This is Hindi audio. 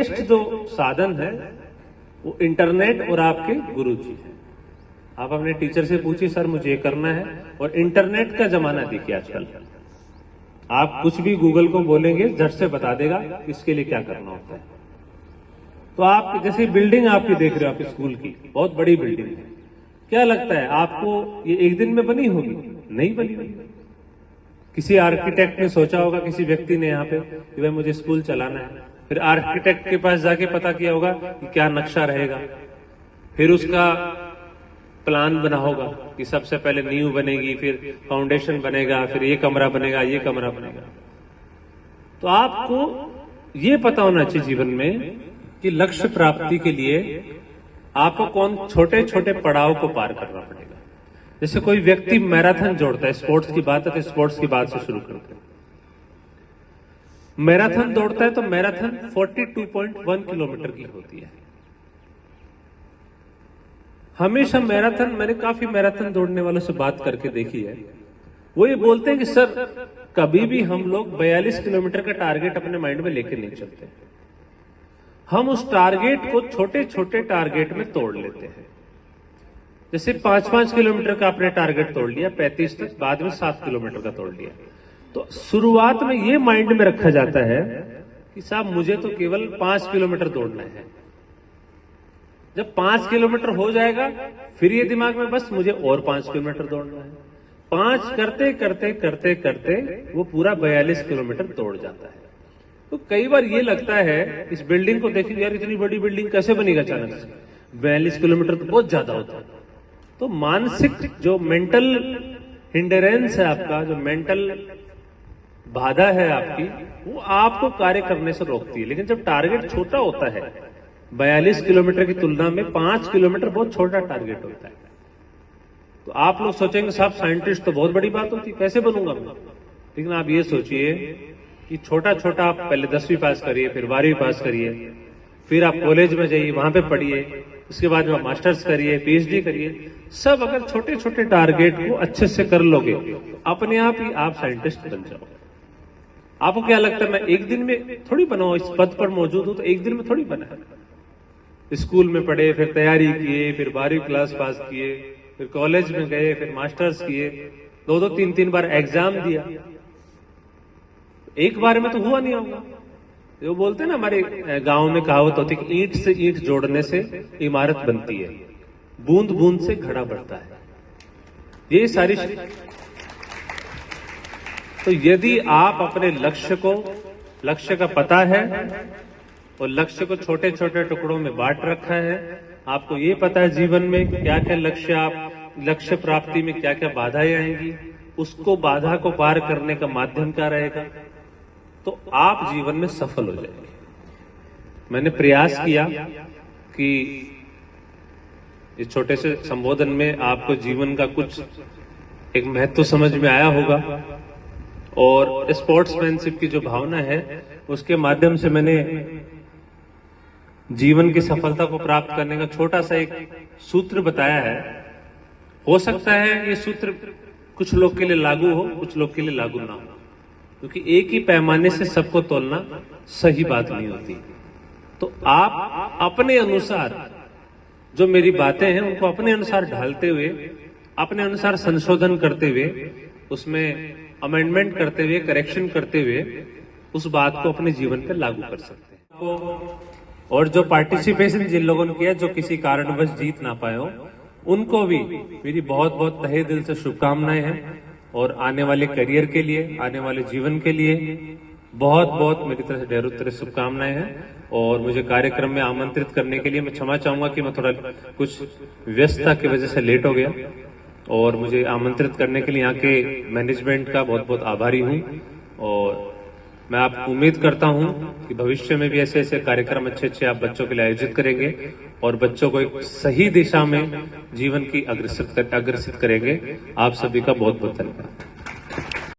श्रेष्ठ जो साधन है वो इंटरनेट और आपके गुरुजी हैं। आप अपने टीचर से पूछिए सर मुझे ये करना है, और इंटरनेट का जमाना देखिए आजकल। आप कुछ भी गूगल को बोलेंगे झट से बता देगा इसके लिए क्या करना होता है। तो आप जैसे बिल्डिंग आपकी देख रहे हो, आपके स्कूल की बहुत बड़ी बिल्डिंग है, क्या लगता है आपको ये एक दिन में बनी होगी? नहीं बनी होगी। किसी आर्किटेक्ट ने सोचा होगा, किसी व्यक्ति ने यहाँ पे कि भाई मुझे स्कूल चलाना है, फिर आर्किटेक्ट के पास जाके पता किया होगा कि क्या नक्शा रहेगा, फिर उसका प्लान बना होगा कि सबसे पहले नींव बनेगी, फिर फाउंडेशन बनेगा, फिर ये कमरा बनेगा, ये कमरा बनेगा। तो आपको ये पता होना चाहिए जीवन में कि लक्ष्य प्राप्ति के लिए आपको कौन छोटे छोटे पड़ाव को पार करना पड़ेगा। जैसे कोई व्यक्ति मैराथन जोड़ता है, स्पोर्ट्स की बात है तो स्पोर्ट्स की बात से शुरू करते हैं। मैराथन दौड़ता है तो मैराथन 42.1 किलोमीटर की होती है। हमेशा मैराथन, मैंने काफी मैराथन दौड़ने वालों से बात करके देखी है, वो ये बोलते हैं कि सर कभी भी हम लोग 42 किलोमीटर का टारगेट अपने माइंड में लेके नहीं चलते। हम उस टारगेट को छोटे छोटे टारगेट में तोड़ लेते हैं। जैसे 5-5 किलोमीटर का आपने टारगेट तोड़ लिया, 35 तक, बाद में 7 किलोमीटर का तोड़ लिया। तो शुरुआत में ये माइंड में रखा जाता है कि साहब मुझे तो केवल 5 किलोमीटर दौड़ना है। जब 5 किलोमीटर हो जाएगा फिर ये दिमाग में बस मुझे और 5 किलोमीटर दौड़ना है। 5 करते करते करते करते वो पूरा 42 किलोमीटर दौड़ जाता है। तो कई बार ये लगता है, इस बिल्डिंग को देखिए यार इतनी बड़ी बिल्डिंग कैसे बनेगा अचानक से, 42 किलोमीटर तो बहुत ज्यादा होता है। तो मानसिक जो मेंटल हिंडरेंस है आपका, जो मेंटल बाधा है आपकी, वो आपको कार्य करने से रोकती है। लेकिन जब टारगेट छोटा होता है, 42 किलोमीटर की तुलना में 5 किलोमीटर बहुत छोटा टारगेट होता है। तो आप लोग सोचेंगे साहब साइंटिस्ट तो बहुत बड़ी बात होती है, कैसे बनूंगा मैं? लेकिन आप ये सोचिए कि छोटा छोटा आप पहले 10वीं पास करिए, फिर 12वीं पास करिए, फिर आप कॉलेज में जाइए, वहां पे पढ़िए, उसके बाद में आप मास्टर्स करिए, पीएचडी करिए। सब अगर छोटे छोटे टारगेट को अच्छे से कर लोगे तो अपने आप ही आप साइंटिस्ट बन जाओगे। आपको क्या लगता है मैं एक दिन में थोड़ी बना, इस पद पर मौजूद हूं तो एक दिन में थोड़ी बना। स्कूल में पढ़े, फिर तैयारी किए, फिर 12वीं क्लास पास किए, फिर कॉलेज में गए, फिर मास्टर्स किए, 2-2, 3-3 बार एग्जाम दिया। एक बार में तो हुआ नहीं होगा। जो बोलते हैं ना, हमारे गांव में कहावत होती है कि ईंट से ईंट जोड़ने से इमारत बनती है, बूंद बूंद से घड़ा बढ़ता है। ये सारी तो यदि आप अपने लक्ष्य का पता है और लक्ष्य को छोटे छोटे टुकड़ों में बांट रखा है, आपको ये पता है जीवन में क्या क्या लक्ष्य प्राप्ति में क्या क्या बाधाएं आएंगी, उसको बाधा को पार करने का माध्यम क्या रहेगा, तो आप जीवन में सफल हो जाएंगे। मैंने प्रयास किया कि इस छोटे से संबोधन में आपको जीवन का कुछ एक महत्व समझ में आया होगा, और स्पोर्ट्समैनशिप की जो भावना है उसके माध्यम से मैंने जीवन की सफलता को प्राप्त करने का छोटा सा एक सूत्र बताया है। हो सकता है ये सूत्र कुछ लोग के लिए लागू हो, कुछ लोग के लिए लागू ना हो, क्योंकि एक ही पैमाने से सबको तोलना सही बात नहीं होती। तो आप अपने अनुसार जो मेरी बातें हैं उनको अपने अनुसार ढालते हुए, अपने अनुसार संशोधन करते हुए, उसमें अमेंडमेंट करते हुए, करेक्शन करते हुए उस बात को अपने जीवन पर लागू कर सकते हैं। और जो पार्टिसिपेशन जिन लोगों ने किया, जो किसी कारणवश जीत ना पाए हो, उनको भी मेरी बहुत बहुत तहे दिल से शुभकामनाएं हैं। और आने वाले करियर के लिए, आने वाले जीवन के लिए बहुत बहुत मेरी तरफ से ढेरों तरह शुभकामनाएं हैं। और मुझे कार्यक्रम में आमंत्रित करने के लिए मैं क्षमा चाहूंगा कि मैं थोड़ा कुछ व्यस्तता की वजह से लेट हो गया, और मुझे आमंत्रित करने के लिए यहाँ के मैनेजमेंट का बहुत बहुत आभारी हूँ। और मैं आप उम्मीद करता हूं कि भविष्य में भी ऐसे ऐसे कार्यक्रम अच्छे आप बच्चों के लिए आयोजित करेंगे और बच्चों को एक सही दिशा में जीवन की अग्रसित करेंगे। आप सभी का बहुत बहुत धन्यवाद।